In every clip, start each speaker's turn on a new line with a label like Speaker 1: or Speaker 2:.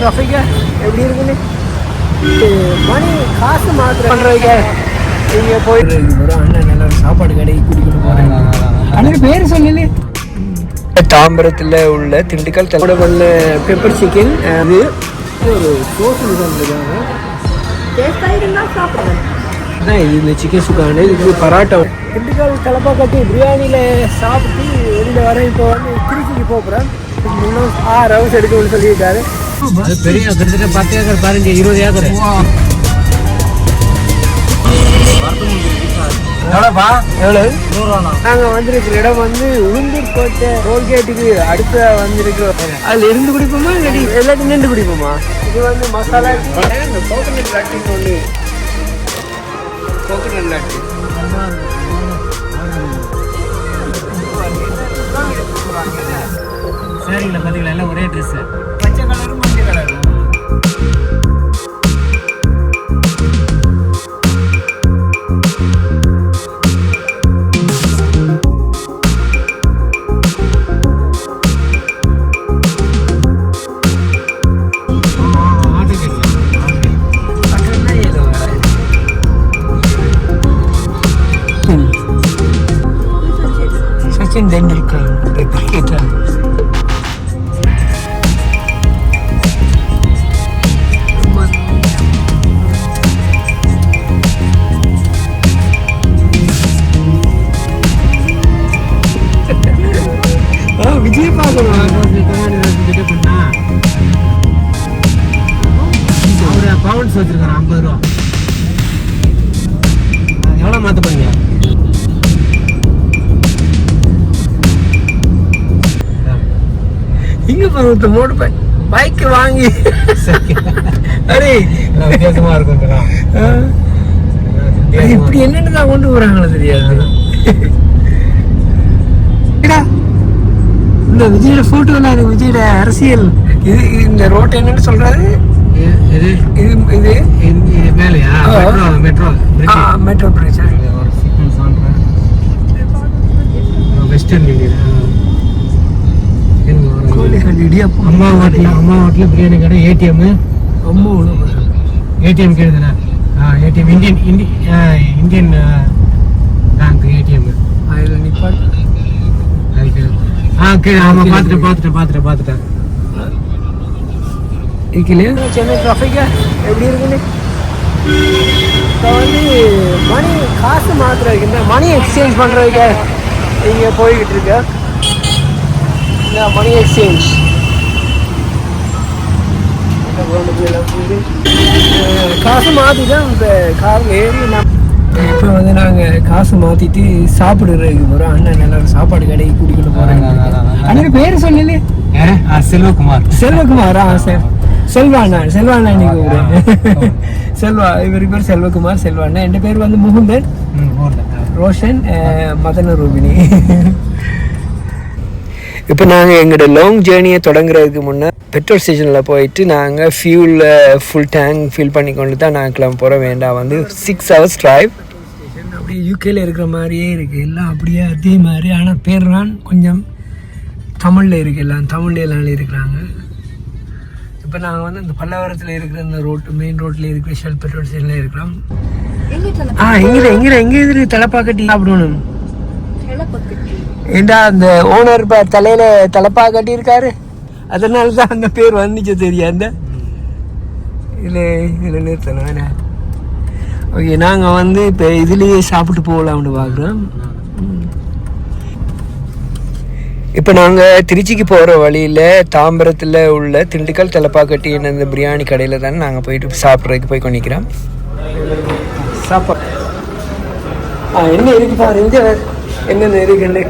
Speaker 1: ட்ராஃபிக்கா எப்படி இருக்குன்னு மணி காசு மாத்திரம் பண்ணுறதுக்க நீங்கள் போயிட்டு ஒரு அண்ணன் நல்ல சாப்பாடு கடைக்கு கூட்டிகிட்டு போகிறேன். அண்ணன் பேர் சொல்லல. தாம்பரத்தில் உள்ள திண்டுக்கல் தலைவல்ல பெப்பர் சிக்கன் அது ஒரு சோஸ் வந்துருக்காங்க. அதான் இது இந்த சிக்கன் சுக்கான இதுக்கு பராட்டா. திண்டுக்கல் தலப்பாக்கட்டி பிரியாணியில் சாப்பிட்டு வெளியில் வர இப்போ வந்து திருச்சிக்கு போகிறேன். இன்னும் 6 ஹவர்ஸ் எடுக்கணும்னு சொல்லியிருக்காரு.
Speaker 2: பெரிய கிட்டத்தட்ட 10 ஏக்கர் பாருங்க, 20 ஏக்கர்.
Speaker 1: எவ்வளவு? நாங்கள் வந்திருக்கிற இடம் வந்து உளுந்தூர்பேட்டை டோல்கேட்டுக்கு அடுத்த வந்திருக்கிறோம். அதில் இருந்து குடிப்போமா இல்லாட்டி எல்லாத்தையும் நின்று குடிப்போமா? இது வந்து மசாலா இந்த கோகனட் லாட்டின்னு ஒன்று. கோகனட் லாட்டி
Speaker 2: சரிங்களா? பார்த்தீங்களா, எல்லாம் ஒரே ட்ரெஸ்ஸு.
Speaker 1: பச்சை கலரும் மஞ்சள் கலரும். சச்சின் தெண்டுல்கர் கிரிக்கெட்டர். விஜய் பார்க்கணும்.
Speaker 2: அவரு பவுன்ஸ் வச்சிருக்காரு 50 ரூபா. எவ்வளோ மாற்ற போறீங்க?
Speaker 1: இங்க பாருங்க மோட்டர் பைக் வாங்கி அரே
Speaker 2: வித்தியாசமா இருக்கும்.
Speaker 1: இப்படி என்னென்னு தான் கொண்டு போறாங்களோ தெரியாது. இந்த விஜயோட போட்டோல விஜயோட அரசியல் இது இந்த ரோட் என்னன்னு சொல்றாரு?
Speaker 2: இது
Speaker 1: இது
Speaker 2: இது மேலையா? Metro
Speaker 1: metro bridge.
Speaker 2: Western India.
Speaker 1: அம்மா
Speaker 2: ஹோட்டல் பிரியாணி கடை, ஏடிஎம்.
Speaker 1: அம்மா
Speaker 2: ஏடிஎம் கேடுதுண்ணா. ATM Indian bank ATM.
Speaker 1: அதில் நிப்பாட்டு.
Speaker 2: ஆமாம், பார்த்துட்டேன்.
Speaker 1: இருக்கலையா சென்னை ட்ராஃபிக்கா எப்படி இருக்குன்னு இப்போ வந்து மணி காசு மாற்றுறதுக்கு இந்த மணி எக்ஸ்சேஞ்ச் பண்ணுறதுக்கு இங்கே போய்கிட்டு இருக்க. இந்த மணி எக்ஸ்சேஞ்ச் காசு மாற்றி தான் இந்த காரில் ஏறி இப்போ வந்து நாங்கள் காசு மாற்றிட்டு சாப்பிடுறதுக்கு போகிறோம். அண்ணன் நல்ல சாப்பாடு கடைக்கு கூட்டிகிட்டு போகிறேன். அண்ணன் பேர் சொல்லல. செல்வகுமார். செல்வா அண்ணா இன்னைக்கு ஒரு செல்வா, இவருக்கு பேர் செல்வகுமார். செல்வா அண்ணா. என் பேர் வந்து முகுந்தன், ரோஷன், மதன ரூபினி. இப்போ நாங்கள் எங்களோட லாங் ஜேர்னியை தொடங்குறதுக்கு முன்னே பெட்ரோல் ஸ்டேஷனில் போயிட்டு நாங்கள் ஃபுல் டேங்க் ஃபில் பண்ணி கொண்டு தான் நாங்கள் கிளம்ப போகிற வேண்டாம். வந்து 6 ஹவர்ஸ் ட்ரைவ். அப்படியே யூகேல இருக்கிற மாதிரியே இருக்குது எல்லாம், அப்படியே அதே மாதிரி. ஆனால் பேர்லாம் கொஞ்சம் தமிழில் இருக்குது, எல்லாம் தமிழ்லாம் இருக்கிறாங்க. இப்போ நாங்கள் வந்து இந்த பல்லாவரத்தில் இருக்கிற இந்த மெயின் ரோட்டில் இருக்கிற ஷெல் பெட்ரோல் ஸ்டேஷனில் இருக்கிறோம். எங்கே இது தலைப்பாக்கட்டி சாப்பிடணும். ஏண்டா அந்த ஓனர் தலையில தலைப்பா கட்டி இருக்காரு, அதனால தான் அந்த பேர் வந்துச்சு. தெரியா அந்த இதில் நிறுத்தணும். ஓகே, நாங்கள் வந்து இப்போ இதுலேயே சாப்பிட்டு போகலாம்னு பார்க்குறோம். இப்போ நாங்கள் திருச்சிக்கு போகிற வழியில் தாம்பரத்தில் உள்ள திண்டுக்கல் தலப்பாக்கட்டி இந்த பிரியாணி கடையில் தானே நாங்கள் போயிட்டு சாப்பிட்றதுக்கு போய் கொண்டிக்கிறோம். சாப்பாடு என்ன இருக்கு பாருங்க, என்னென்ன இருக்குன்னு.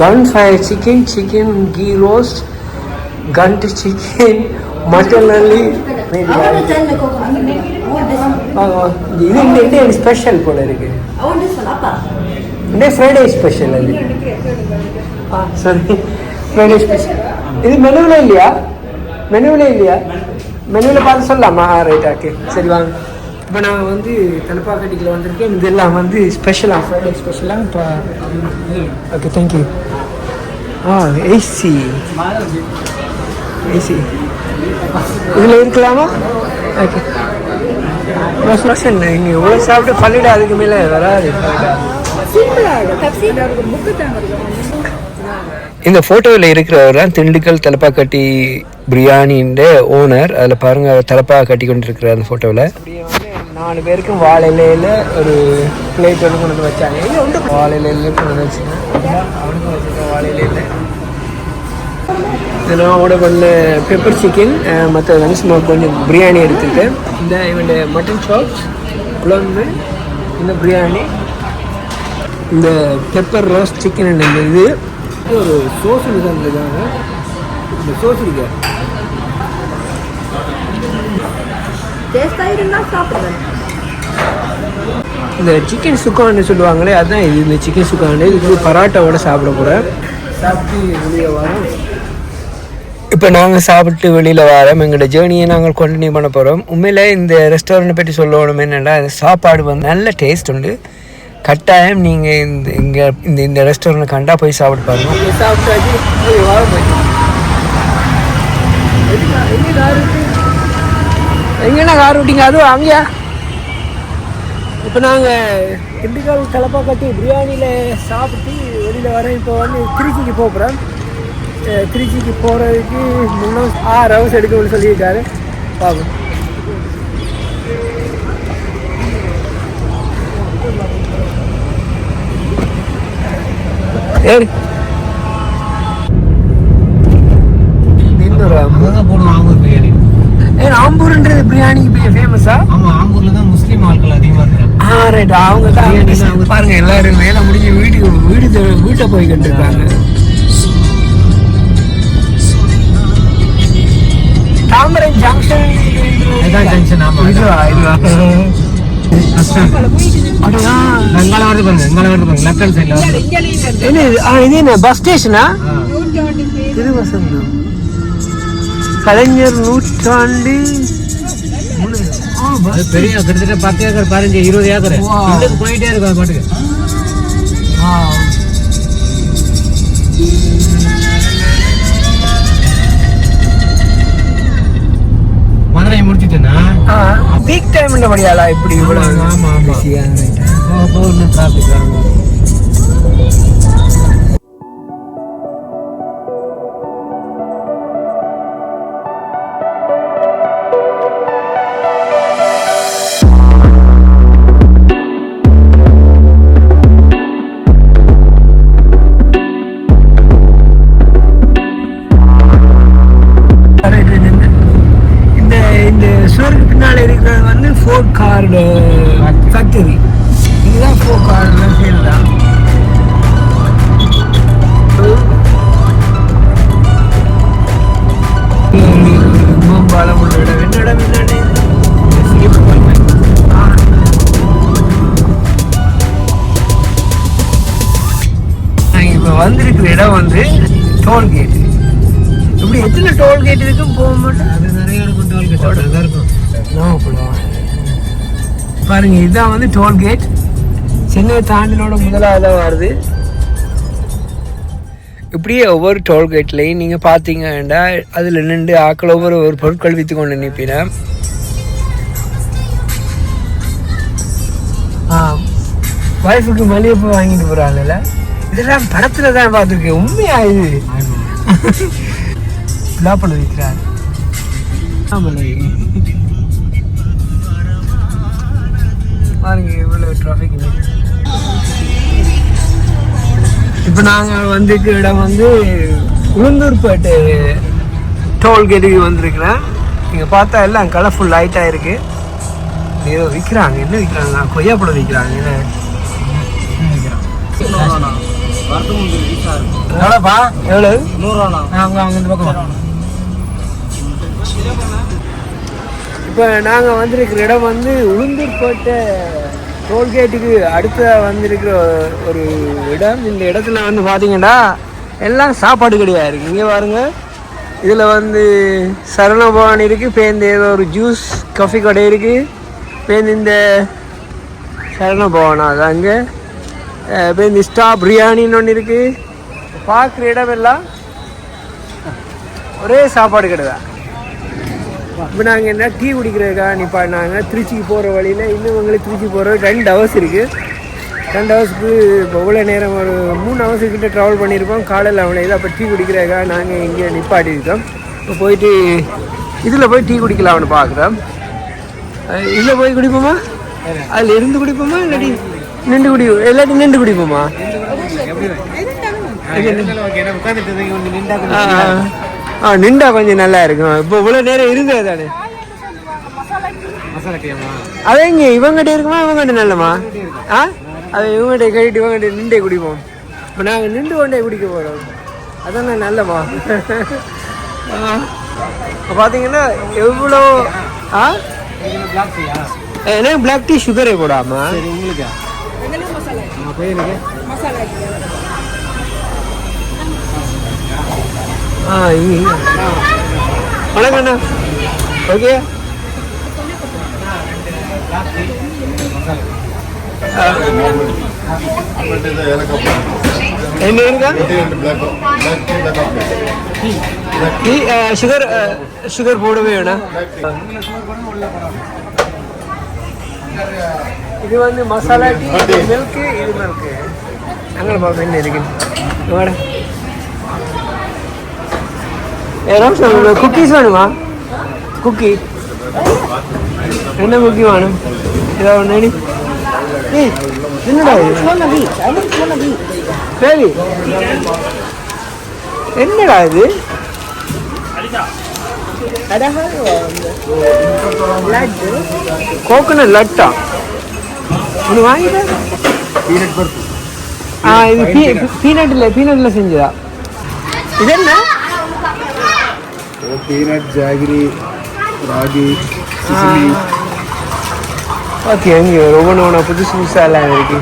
Speaker 1: கன் ஃப்ரை சிக்கன் கீ ரோஸ்ட், கண்ட் சிக்கன், மட்டன் அல்லி. இது ஸ்பெஷல் போல இருக்கு. ஃப்ரைடே ஸ்பெஷல் அது. சரி, ஃப்ரைடே ஸ்பெஷல். இது மெனுவில் இல்லையா? மெனுவில் பார்த்து சொல்லலாமா? ரைட், ஓகே, சரி வாங்க. இப்போ நான் வந்து தலப்பாக்கட்டியில் வந்திருக்கேன். இதெல்லாம் வந்து ஸ்பெஷலாக ஃப்ரைடே ஸ்பெஷலாக. இப்போ ஓகே, தேங்க்யூ. ஏசி ஏசி இதில் இருக்கலாமா? ஓகே. நீங்கள் இவ்வளோ சாப்பிட்டு பள்ளிட அதுக்கு மேலே வராது. இந்த ஃபோட்டோவில் இருக்கிறவர் தான் திண்டுக்கல் தலப்பாக்கட்டி பிரியாணின்ற ஓனர். அதில் பாருங்கள், அவர் தலப்பாக கட்டி கொண்டு இருக்கிறார் அந்த ஃபோட்டோவில். அப்படியே வந்து 4 பேருக்கும் வாழை இலையில் ஒரு பிளேட் ஒன்று கொண்டு வந்து வச்சாங்க. வாழை இலையில கொண்டு வந்து வச்சுங்க. அவனுக்கும் வச்சுருக்கேன் வாழை இலையில். இதெல்லாம் ஆர்டர் பண்ண பெப்பர் சிக்கன், மற்ற வந்து சும்மா கொஞ்சம் பிரியாணி எடுத்துக்கிட்டேன். இந்த இவன் மட்டன் சாப்ஸ், குழம்பு, இந்த பிரியாணி, இந்த பெப்பர் ரோஸ்ட் சிக்கன். இந்த இது ஒரு சோஸ் இருக்காங்க. இந்த சோஸ் இருக்கு, இந்த சிக்கன் சுக்கான்னு சொல்லுவாங்களே, அதுதான் இது. இந்த சிக்கன் சுக்கான்னு இதுக்கு பராட்டாவோட சாப்பிட போகிறேன். சாப்பிட்டு வெளியே வரோம். இப்போ நாங்கள் சாப்பிட்டு வெளியில் வரோம். எங்களோட ஜேர்னியை நாங்கள் கண்டினியூ பண்ண போகிறோம். உண்மையில் இந்த ரெஸ்டாரண்ட்டை பற்றி சொல்லணும் என்னென்னா, இந்த சாப்பாடு வந்து நல்ல டேஸ்ட் உண்டு. கட்டாயம் நீங்கள் இந்த ரெஸ்டாரண்ட்டை கண்டா போய் சாப்பிட்டு பாருங்கள். சாப்பிட்டாச்சு எங்கேண்ணா கார் விட்டீங்க? அதுவும் அங்கேயா? இப்போ நாங்கள் திண்டுக்கல் தலப்பாக்கட்டி பிரியாணியில் சாப்பிட்டு வெளியில் வரேன். இப்போ வந்து திருச்சிக்கு போகிறோம். திருச்சிக்கு போகிறதுக்கு முன்னே 6 ஹவர்ஸ் எடுக்கணும்னு சொல்லியிருக்காரு. பார்ப்போம். ஏறு.
Speaker 2: ஆம்பூர் பிரியாணி.
Speaker 1: ஆம்பூர்ன்றது பிரியாணிக்கு ஃபேமஸா?
Speaker 2: ஆமாம், ஆம்பூரில் தான் முஸ்லீம் ஆட்கள் அதிகமாக இருக்காங்க.
Speaker 1: ரைட். அவங்க தான் பாருங்க, எல்லாரும் வேலை முடிஞ்சு வீட்டை போய்கிட்டு இருக்காங்க. தாம்பரம் ஜங்ஷன்.
Speaker 2: இதுதான் ஜங்ஷன். ஆமாம்,
Speaker 1: இதுவா?
Speaker 2: இங்கால வருது பாருங்க, லெஃப்ட் ஹேண்ட் சைடில்.
Speaker 1: இது என்ன பஸ் ஸ்டேஷனா? திருவசந்தம் கலைஞர் நூற்றாண்டு.
Speaker 2: பெரிய கிட்டத்தட்ட 10 ஏக்கர், 15, 20 ஏக்கர் போயிட்டே இருக்கும் பாட்டுக்கு. மதுரை முடிச்சுட்டேன்னா
Speaker 1: பீக் டைம் படியாளா இப்படி இவ்வளவு?
Speaker 2: ஆமா டிராபிக் வரும்.
Speaker 1: ஃபேக்டரி. இதுதான் ஃபோக் கார்லாம் சேல் தான். பாலம் உள்ள இடம். என்ன இடம்? என்னன்னு இப்போ வந்திருக்கிற இடம் வந்து டோல்கேட். இப்படி எத்தனை டோல்கேட் இருக்கும் போக மாட்டேன்.
Speaker 2: அது நிறைய இருக்கும் டோல்கேட்.
Speaker 1: இருக்கும் பாருங்க. இதுதான் வந்து டோல்கேட். சென்னை தாண்டினோட முதலாவதாக வருது. இப்படியே ஒவ்வொரு டோல்கேட்லையும் நீங்கள் பார்த்தீங்கன்னா அதில் நின்று ஆக்கள் ஒவ்வொரு பொருட்கள் விற்று கொண்டு நிற்பினா. ஒய்ஃபுக்கு மல்லிகைப்பூ வாங்கிட்டு போகிறாங்கல்ல, இதெல்லாம் படத்தில் தான் பார்த்துருக்கேன். உண்மையா இது? பிளாப்பழம் விற்கிறார். பாருங்க இவ்வளோ டிராஃபிக். இப்போ நாங்கள் வந்திருக்கிற இடம் வந்து உளுந்தூர்பேட்டை டோல்கேட்டுக்கு வந்திருக்கிறேன். இங்கே பார்த்தா எல்லாம் கலர்ஃபுல் லைட்டாக இருக்குது. ஏதோ விற்கிறாங்க. என்ன விற்கிறாங்க? கொய்யாப்பழம் விற்கிறாங்க. என்ன எவ்வளோப்பா? எவ்வளோ?
Speaker 2: 100 அவங்க இந்த பக்கம்.
Speaker 1: இப்போ நாங்கள் வந்திருக்கிற இடம் வந்து உளுந்தூர்பேட்டை டோல்கேட்டுக்கு அடுத்த வந்திருக்கிற ஒரு இடம். இந்த இடத்துல வந்து பார்த்தீங்கன்னா எல்லாம் சாப்பாடு கடையாக இருக்குது. இங்கே பாருங்க, இதில் வந்து சரணபவன் இருக்குது. பேருந்து ஏதோ ஒரு ஜூஸ் காஃபி கடை இருக்குது. பேருந்து இந்த சரணபவனா அது அங்கே. பேருந்து ஸ்டா பிரியாணின்னு ஒன்று இருக்குது. பார்க்குற இடமெல்லாம் ஒரே சாப்பாடு கடை தான். இப்போ நாங்கள் என்ன டீ குடிக்கிறதுக்காக நிப்பாட்டினாங்க. திருச்சிக்கு போகிற வழியில் இன்னும் உங்களுக்கு திருச்சி போகிற 2 ஹவர்ஸ் இருக்குது. 2 ஹவர்ஸ்க்கு இப்போ இவ்வளோ நேரம் ஒரு 3 ஹவர்ஸுக்கிட்ட ட்ராவல் பண்ணியிருப்போம். காலையில் அவனை இதை அப்போ டீ குடிக்கிறதுக்காக நாங்கள் இங்கே நிப்பாட்டியிருக்கோம். இப்போ போயிட்டு இதில் போய் டீ குடிக்கலாம்னு பார்க்குறோம். இதில் போய் குடிப்போமா, அதில் இருந்து குடிப்போமா, இல்லாட்டி நின்று இல்லாட்டி நின்று குடிப்போமா? நின்றா கொஞ்சம் நல்லா இருக்கும். இப்போ இவ்வளோ நேரம் இருந்தது தானே. அதே இங்கே இவங்ககிட்ட இருக்குமா, இவங்ககிட்ட நல்லமா? அதை இவங்ககிட்ட கேட்டு இவங்ககிட்ட நின்றே குடிப்போம். இப்போ நாங்கள் நின்று கொண்டே குடிக்க போகிறோம். அதான் நல்லமா. பார்த்தீங்கன்னா எவ்வளோ எனக்கு பிளாக் டீ சுகரே போடாமா? வணக்கண்ணா. ஓகே என்ன இருக்கா? சுகர் போடவே வேணாம். இது வந்து மசாலா டீ, மில்க்கு, இது மில்க்கு. நாங்கள் பார்ப்போம் என்ன இருக்கு. குக்கீஸ் வேணுமா? குக்கி என்ன குக்கி வேணும்? ஏதாவது ஒன்று என்னடா சரி என்னடா இது? கோகனட் லட்டா ஒன்று வாங்கிட்டேன். இது பீனட்ல செஞ்சதா? இது என்ன? Peanut, ஜாகிரி, ragi, okay. இங்கே ஒவ்வொன்று புதுசு புதுசாக எல்லாம் இருக்கு.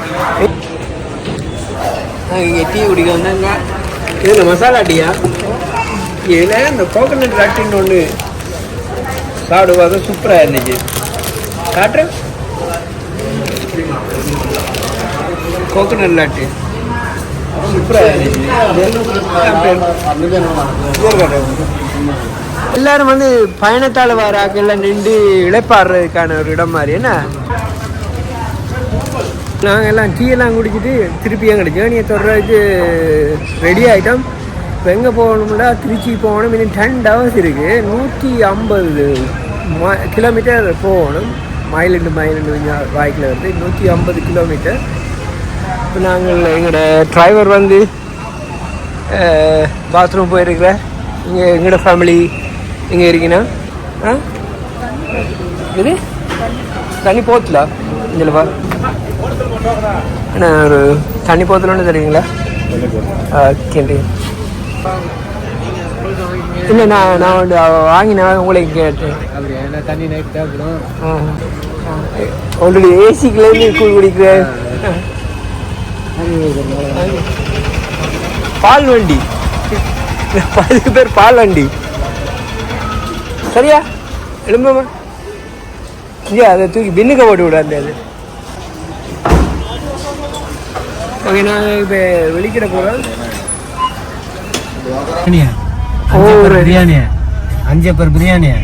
Speaker 1: இங்கே டீ குடிக்க வந்தாங்க. இதில் மசாலா டீயா? இதில் இந்த கோகனட் லட்டுன்னு ஒன்று சாப்பிடுவாங்க, சூப்பராக இருந்துச்சு. காட்டுறேன். கோகனட் லட்டு சூப்பராக இருந்துச்சு. எல்லாரும் வந்து பயணத்தால் வர ஆக்கெல்லாம் நின்று இழைப்பாடுறதுக்கான ஒரு இடம் மாதிரி. என்ன நாங்கள் எல்லாம் டீ எல்லாம் குடிச்சிட்டு திருப்பி எங்கள் ஜேர்னியை தொடர்றதுக்கு ரெடி ஆகிட்டோம். இப்போ எங்கே போகணும்னா திருச்சி போகணும். இன்னும் 10 ஹவர்ஸ் இருக்குது. 150 கிலோமீட்டர் போகணும். மைலுண்டு வாய்க்கில் வந்து 150 கிலோமீட்டர். இப்போ நாங்கள் எங்களோட டிரைவர் வந்து பாத்ரூம் போயிருக்கிற. இங்கே எங்களோட ஃபேமிலி இங்கே இருக்கீங்கன்னா இது தண்ணி போத்தலா இதில்ப்பா? என்ன ஒரு தண்ணி போத்தலன்னு தெரியுங்களா? ஓகே. இல்லை நான் வந்து வாங்கினேன் உங்களுக்கு கேட்டேன். தண்ணி நைட் தேவைப்படும். ஆல்ரெடி ஏசிக்குள்ளேருந்து கூழ் குடிக்கிறேன். பால் வண்டி, 10 பேர் பால் வண்டி. சரியா எழும்பமா? இல்லையா அதை தூக்கி பின்னுக்க போட்டு விடாது. அது ஓகே. நாங்கள் இப்போ வெளிக்கிட போகிறோம்.
Speaker 2: பிரியாணியா? 5 பேர் பிரியாணியா?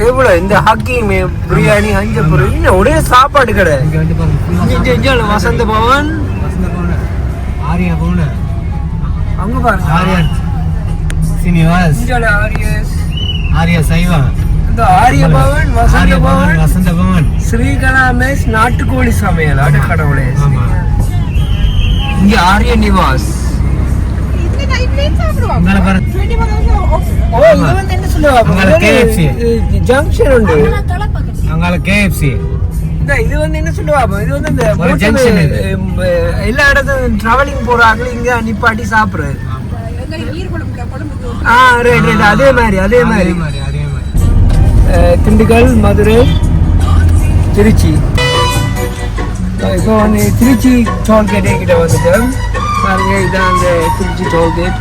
Speaker 1: எவ்வளோ இந்த ஹாக்கி பிரியாணி 5 பேர்? இன்னும் ஒரே சாப்பாடு கடை. வசந்த பவன்,
Speaker 2: ஆரியா பவன்,
Speaker 1: அங்கே பாருங்க.
Speaker 2: ஆரியா சீனிவாஸ், ஆரியா சைவா, இந்த ஆரிய பவன், வசந்த பவன், ஸ்ரீகலா மெஸ், நாட்டுக்கோழி சமையல். அட கடவுளே. இங்கே ஆரிய நிவாஸ். ஜங்ஷன் உண்டு. இது வந்து என்ன சொல்லுவாங்க, இது வந்து இந்த எல்லா இடத்தும் டிராவலிங் போறாங்க. இங்க நிப்பாட்டி சாப்பிடுறது. அதே மாதிரி திண்டுக்கல், மதுரை, திருச்சி. இப்போ வந்து திருச்சி டோல்கேட் கிட்ட வந்துட்டோம். பாருங்க, இதான் அந்த திருச்சி டோல்கேட்.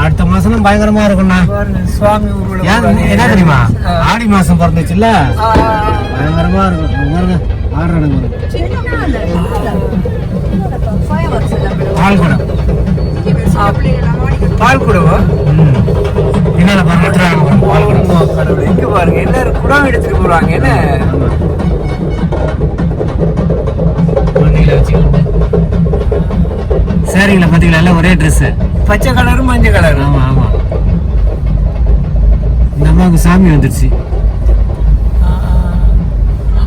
Speaker 2: அடுத்த
Speaker 3: மாசம் பயங்கரமா இருக்கும்ண்ணா.
Speaker 2: பாருங்க சுவாமி ஊர்வலம்
Speaker 3: ஏன்
Speaker 2: போறாங்க.
Speaker 3: என்ன தெரியுமா, ஆடி மாசம் பிறந்துச்சுல்ல, பயங்கரமா இருக்கும். பாருங்க ஆடுறானுங்க. பால் குடம்,
Speaker 2: பால் கூடவா?
Speaker 3: பின்னால பாருங்க எடுத்துறாங்க பால் குடம்.
Speaker 2: கடவுளே, இங்க பாருங்க எல்லாரும் குடம் எடுத்துட்டு போறாங்க. என்ன
Speaker 3: குழந்தைகளை வச்சுக்கிட்டு சரிங்களா, பாத்தீங்களா எல்லாம் ஒரே ட்ரெஸ்.
Speaker 2: பச்சை கலரும் மஞ்சள் கலரும்.
Speaker 3: ஆமா ஆமா. இந்த அம்மாவுக்கு சாமி வந்துருச்சு.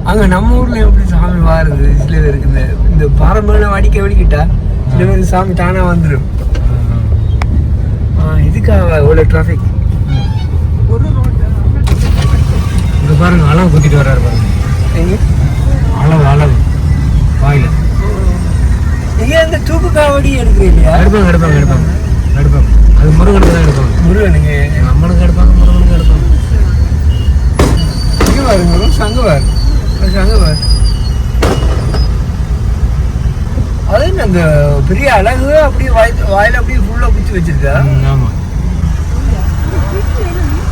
Speaker 2: அங்க நம்ம ஊர்ல எப்படி சாமி வாருது? சில பேருக்கு இந்த பாரம்பரிய வடிக்கிட்டா சில பேருக்கு சாமி தானா வந்துடும். இதுக்காக இவ்வளவு டிராபிக்.
Speaker 3: இங்க பாருங்க அளவு கூட்டிட்டு வர்றாரு பாருங்க.
Speaker 2: எங்க
Speaker 3: அளவு வாயில
Speaker 2: நீங்க இந்த தூக்கு காவடி எடுக்கிறீங்க இல்லையா?
Speaker 3: எடுப்பாங்க. அது முருகனுக்கு தான் எடுப்பாங்க.
Speaker 2: முருகனுங்க
Speaker 3: நம்மளுக்கு எடுப்பாங்க, முருகனுக்கு எடுப்பாங்க.
Speaker 2: இங்க பாருங்க சங்கவார். அது என்ன அந்த பெரிய அழகு அப்படியே வாயில அப்படியே ஃபுல்லா பிடிச்சி வச்சிருக்கா.
Speaker 3: ஆமா,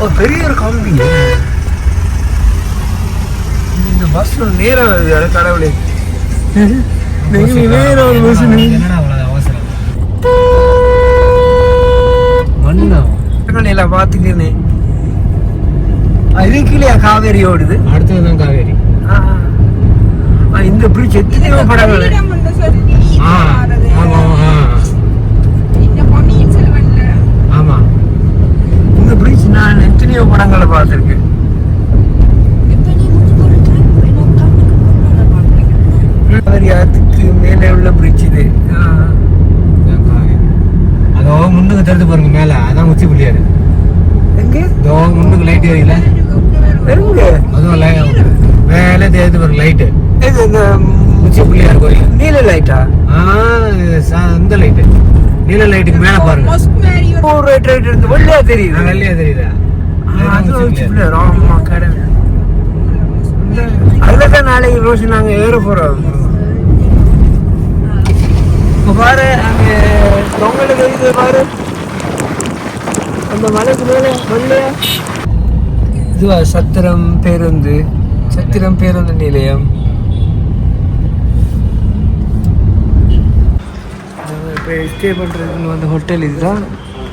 Speaker 2: ஒரு பெரிய ஒரு கம்பி. இந்த பஸ்ல நேரம் வருது. அட கடவுளே, நேரம் ஒரு பஸ்.
Speaker 3: என்னடா அவ்வளவு அவசரம்? மண்ணா
Speaker 2: எல்லாம் பாத்துக்கிறேன். இது கீழே காவேரி ஓடுது.
Speaker 3: அடுத்ததுதான் காவேரி.
Speaker 2: இந்த பிரிட்ஜ் எத்தனையோ படங்கள்.
Speaker 3: ஆமா,
Speaker 2: இந்த பிரிட்ஜ் நான் எத்தனையோ படங்களை பார்த்துருக்கேன். காவேரி ஆத்துக்கு மேலே உள்ள பிரிட்ஜ் இது.
Speaker 3: அதோ முன்னுக்கு தெரிஞ்சு பாருங்க மேல, அதான் உச்சி புள்ளியாரு.
Speaker 2: எங்க
Speaker 3: இதோ முன்னுக்கு லைட் எரியல,
Speaker 2: எங்க
Speaker 3: அதுவும் மேலே தெரிஞ்சு பாருங்க லைட்டு.
Speaker 2: இது இந்த
Speaker 3: உச்சி புள்ளியார் கோயில்.
Speaker 2: நீல லைட்டா?
Speaker 3: இந்த லைட்டு, நீல லைட்டுக்கு மேல பாருங்க.
Speaker 2: ரைட் இருந்து வெள்ளையா தெரியுது.
Speaker 3: வெள்ளையா தெரியுதா?
Speaker 2: ஆமா கடவுள். அதுலதான் நாளைக்கு ரோஷி நாங்க ஏற போறோம். இப்ப பாரு அங்க பொங்கலுக்கு இது பாரு அந்த மலைக்கு மேல வெள்ளையா. இதுவா சத்திரம் பேருந்து நிலையம். இப்போ ஸ்டே பண்ணுறதுக்குன்னு வந்து ஹோட்டல் இதுதான்.